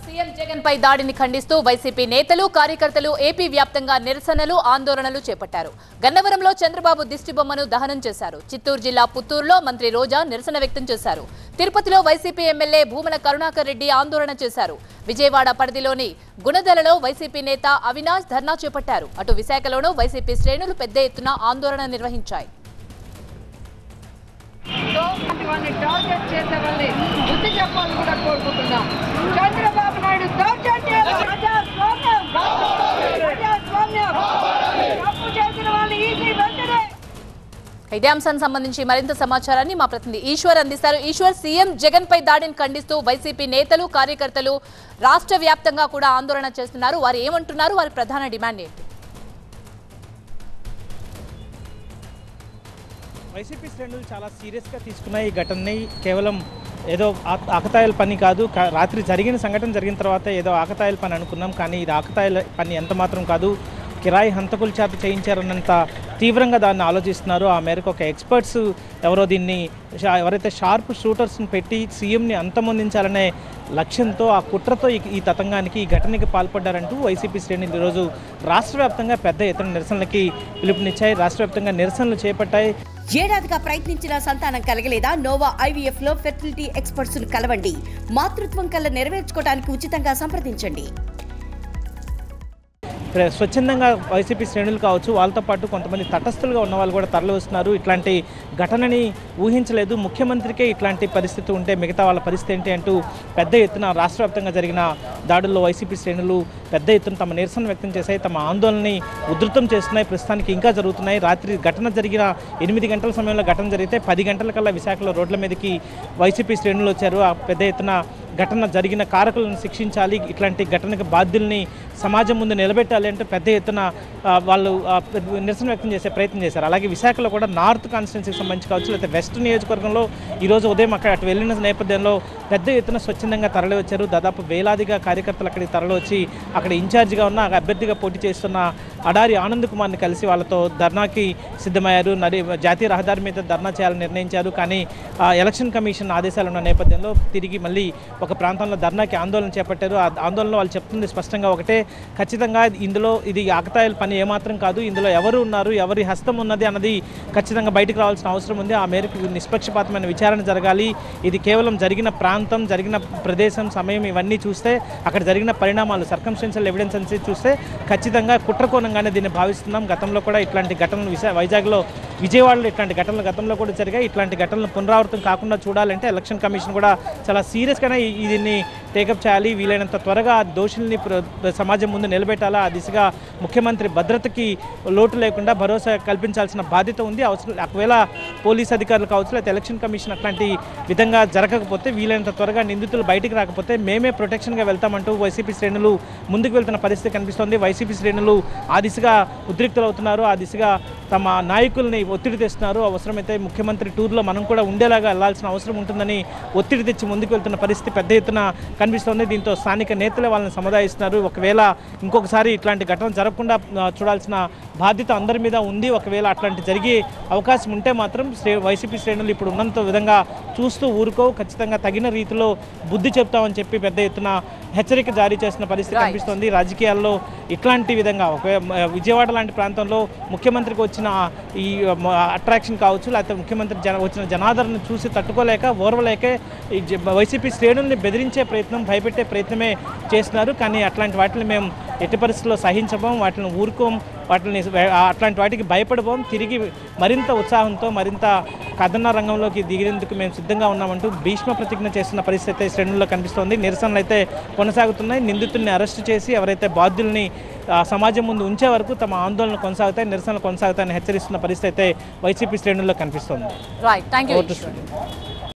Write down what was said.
CM Jagan పై దాడిని ఖండిస్తూ YCP నేతలు కార్యకర్తలు ఏపీ వ్యాప్తంగా నిరసనలు ఆందోళనలు చేపట్టారు. గన్నవరంలో చంద్రబాబు దిష్టిబొమ్మను దహనం చేశారు. చిత్తూరు జిల్లా పుత్తూరులో మంత్రి రోజా నిరసన వ్యక్తం చేశారు. తిరుపతిలో వైసీపీ ఎమ్మెల్యే భూమన కరుణాకర్ రెడ్డి ఆందోళన చేశారు. విజయవాడ పరిధిలోని గుణదలలో వైసీపీ నేత అవినాష్ ధర్నా చేపట్టారు. అటు విశాఖలోనూ వైసీపీ శ్రేణులు పెద్ద ఎత్తున ఆందోళన నిర్వహించాయి. టార్గెట్ చేసే వాళ్ళని బుద్ధి చెప్పాలని కూడా కోరుకుంటున్నాం. చంద్రబాబు నాయుడు తప్పు చేసిన వాళ్ళని ఈసీ వెంటనే. ఇదే అంశానికి సంబంధించి మరింత సమాచారాన్ని మా ప్రతినిధి ఈశ్వర్ అందిస్తారు. ఈశ్వర్, సీఎం జగన్ పై దాడిని ఖండిస్తూ వైసీపీ నేతలు కార్యకర్తలు రాష్ట్ర వ్యాప్తంగా కూడా ఆందోళన చేస్తున్నారు. వారు ఏమంటున్నారు? వారి ప్రధాన డిమాండ్ ఏంటి? వైసీపీ శ్రేణులు చాలా సీరియస్గా తీసుకున్న ఈ ఘటనని కేవలం ఏదో ఆకతాయిల పని కాదు. రాత్రి జరిగిన సంఘటన జరిగిన తర్వాత ఏదో ఆకతాయిల పని అనుకున్నాం, కానీ ఇది ఆకతాయిల పని ఎంత మాత్రం కాదు. కిరాయి హంతకుల చేత చేయించారన్నంత తీవ్రంగా దాన్ని ఆలోచిస్తున్నారు. ఆ మేరకు ఒక ఎక్స్పర్ట్స్ ఎవరైతే షార్ప్ షూటర్స్ని పెట్టి సీఎంని అంతమొందించాలనే లక్ష్యంతో ఆ కుట్రతో ఈ తతంగానికి ఈ ఘటనకి పాల్పడ్డారంటూ వైసీపీ శ్రేణులు ఈరోజు రాష్ట్ర వ్యాప్తంగా పెద్ద ఎత్తున నిరసనలకి పిలుపునిచ్చాయి. రాష్ట్ర వ్యాప్తంగా నిరసనలు చేపట్టాయి. ఏడాదిగా ప్రయత్నించిన సంతానం కలగలేదా? నోవా ఐవీఎఫ్ లో ఫెర్టిలిటీ ఎక్స్పర్ట్స్ ను కలవండి. మాతృత్వం కల నెరవేర్చుకోవడానికి ఉచితంగా సంప్రదించండి. స్వచ్ఛందంగా వైసీపీ శ్రేణులు కావచ్చు, వాళ్ళతో పాటు కొంతమంది తటస్థులుగా ఉన్న వాళ్ళు కూడా తరలి వస్తున్నారు. ఇట్లాంటి ఘటనని ఊహించలేదు, ముఖ్యమంత్రికే ఇట్లాంటి పరిస్థితి ఉంటే మిగతా వాళ్ళ పరిస్థితి ఏంటి అంటూ పెద్ద ఎత్తున రాష్ట్ర వ్యాప్తంగా జరిగిన దాడుల్లో వైసీపీ శ్రేణులు పెద్ద ఎత్తున తమ నిరసన వ్యక్తం చేశాయి. తమ ఆందోళనని ఉధృతం చేస్తున్నాయి. ప్రస్తుతానికి ఇంకా జరుగుతున్నాయి. రాత్రి ఘటన జరిగిన 8 గంటల సమయంలో ఘటన జరిగితే 10 గంటలకల్లా విశాఖలో రోడ్ల మీదకి వైసీపీ శ్రేణులు వచ్చారు. ఆ పెద్ద ఎత్తున ఘటన జరిగిన కారకులను శిక్షించాలి, ఇట్లాంటి ఘటనకు బాధ్యుల్ని సమాజం ముందు నిలబెట్టాలి అంటే పెద్ద ఎత్తున వాళ్ళు నిరసన వ్యక్తం చేసే ప్రయత్నం చేశారు. అలాగే విశాఖలో కూడా నార్త్ కాన్స్టిట్యున్సీకి సంబంధించి కావచ్చు, లేకపోతే వెస్ట్ నియోజకవర్గంలో ఈరోజు ఉదయం అటు వెళ్ళిన నేపథ్యంలో పెద్ద ఎత్తున స్వచ్ఛందంగా తరలి వచ్చారు. దాదాపు వేలాదిగా కార్యకర్తలు అక్కడికి తరలి వచ్చి అక్కడ ఇన్ఛార్జిగా ఉన్న అభ్యర్థిగా పోటీ చేస్తున్న అడారి ఆనంద్ కుమార్ని కలిసి వాళ్ళతో ధర్నాకి సిద్ధమయ్యారు. జాతీయ రహదారి మీద ధర్నా చేయాలని నిర్ణయించారు. కానీ ఎలక్షన్ కమిషన్ ఆదేశాలు ఉన్న నేపథ్యంలో తిరిగి మళ్ళీ ఒక ప్రాంతంలో ధర్నాకి ఆందోళన చేపట్టారు. ఆ ఆందోళనలో వాళ్ళు చెప్తుంది స్పష్టంగా ఒకటే, ఖచ్చితంగా ఇది ఆకతాయిల పని ఏమాత్రం కాదు. ఇందులో ఎవరు ఉన్నారు, ఎవరి హస్తం ఉన్నది అన్నది ఖచ్చితంగా బయటకు రావాల్సిన అవసరం ఉంది. ఆ మేరకు నిష్పక్షపాతమైన విచారణ జరగాలి. ఇది కేవలం జరిగిన ప్రాంతం, జరిగిన ప్రదేశం, సమయం ఇవన్నీ చూస్తే అక్కడ జరిగిన పరిణామాలు సర్కమ్స్టెన్షియల్ ఎవిడెన్స్ అని చూస్తే ఖచ్చితంగా కుట్రకోణంగానే దీన్ని భావిస్తున్నాం. గతంలో కూడా ఇట్లాంటి ఘటనలు వైజాగ్లో, విజయవాడలో ఇట్లాంటి ఘటనలు గతంలో కూడా జరిగాయి. ఇట్లాంటి ఘటనలు పునరావృతం కాకుండా చూడాలంటే ఎలక్షన్ కమిషన్ కూడా చాలా సీరియస్గానే దీన్ని టేకప్ చేయాలి. వీలైనంత త్వరగా దోషుల్ని సమాజం ముందు నిలబెట్టాలా. ఆ దిశగా ముఖ్యమంత్రి భద్రతకి లోటు లేకుండా భరోసా కల్పించాల్సిన బాధ్యత ఉంది. ఒకవేళ పోలీస్ అధికారులు కావచ్చు, లేకపోతే ఎలక్షన్ కమిషన్ అట్లాంటి విధంగా జరగకపోతే, వీలైనంత త్వరగా నిందితులు బయటికి రాకపోతే మేమే ప్రొటెక్షన్గా వెళ్తామంటూ వైసీపీ శ్రేణులు ముందుకు వెళ్తున్న పరిస్థితి కనిపిస్తోంది. వైసీపీ శ్రేణులు ఆ దిశగా ఉద్రిక్తులవుతున్నారు. ఆ దిశగా తమ నాయకుల్ని ఒత్తిడి తెస్తున్నారు. అవసరమైతే ముఖ్యమంత్రి టూర్లో మనం కూడా ఉండేలాగా వెళ్లాల్సిన అవసరం ఉంటుందని ఒత్తిడి తెచ్చి ముందుకు వెళ్తున్న పరిస్థితి పెద్ద ఎత్తున కనిపిస్తోంది. దీంతో స్థానిక నేతలే వాళ్ళని సముదాయిస్తున్నారు. ఒకవేళ ఇంకొకసారి ఇట్లాంటి ఘటన జరగకుండా చూడాల్సిన బాధ్యత అందరి మీద ఉంది. ఒకవేళ అట్లాంటి జరిగే అవకాశం ఉంటే మాత్రం వైసీపీ శ్రేణులు ఇప్పుడు ఉన్నంత విధంగా చూస్తూ ఊరుకో, ఖచ్చితంగా తగిన రీతిలో బుద్ధి చెప్తామని చెప్పి పెద్ద ఎత్తున హెచ్చరిక జారీ చేసిన పరిస్థితి కనిపిస్తోంది. రాజకీయాల్లో ఇట్లాంటి విధంగా విజయవాడ లాంటి ప్రాంతంలో ముఖ్యమంత్రికి వచ్చిన ఈ అట్రాక్షన్ కావచ్చు, లేకపోతే ముఖ్యమంత్రి వచ్చిన జనాదరణ చూసి తట్టుకోలేక, ఓర్వలేక ఈ వైసీపీ శ్రేణుల్ని బెదిరించే ప్రయత్నం, భయపెట్టే ప్రయత్నమే చేస్తున్నారు. కానీ అట్లాంటి వాటిని మేము ఎట్టి పరిస్థితుల్లో సహించబోం, వాటిని ఊరుకోం, అట్లాంటి వాటికి భయపడబోం. తిరిగి మరింత ఉత్సాహంతో, మరింత కథన రంగంలోకి దిగేందుకు మేము సిద్ధంగా ఉన్నామంటూ భీష్మ ప్రతిజ్ఞ చేస్తున్న పరిస్థితి శ్రేణుల్లో కనిపిస్తోంది. నిరసనలు అయితే కొనసాగుతున్నాయి. నిందితుల్ని అరెస్టు చేసి ఎవరైతే బాధ్యుల్ని సమాజం ముందు ఉంచే వరకు తమ ఆందోళన కొనసాగుతాయి, నిరసనలు కొనసాగుతాయని హెచ్చరిస్తున్న పరిస్థితి అయితే వైసీపీ శ్రేణుల్లో కనిపిస్తోంది.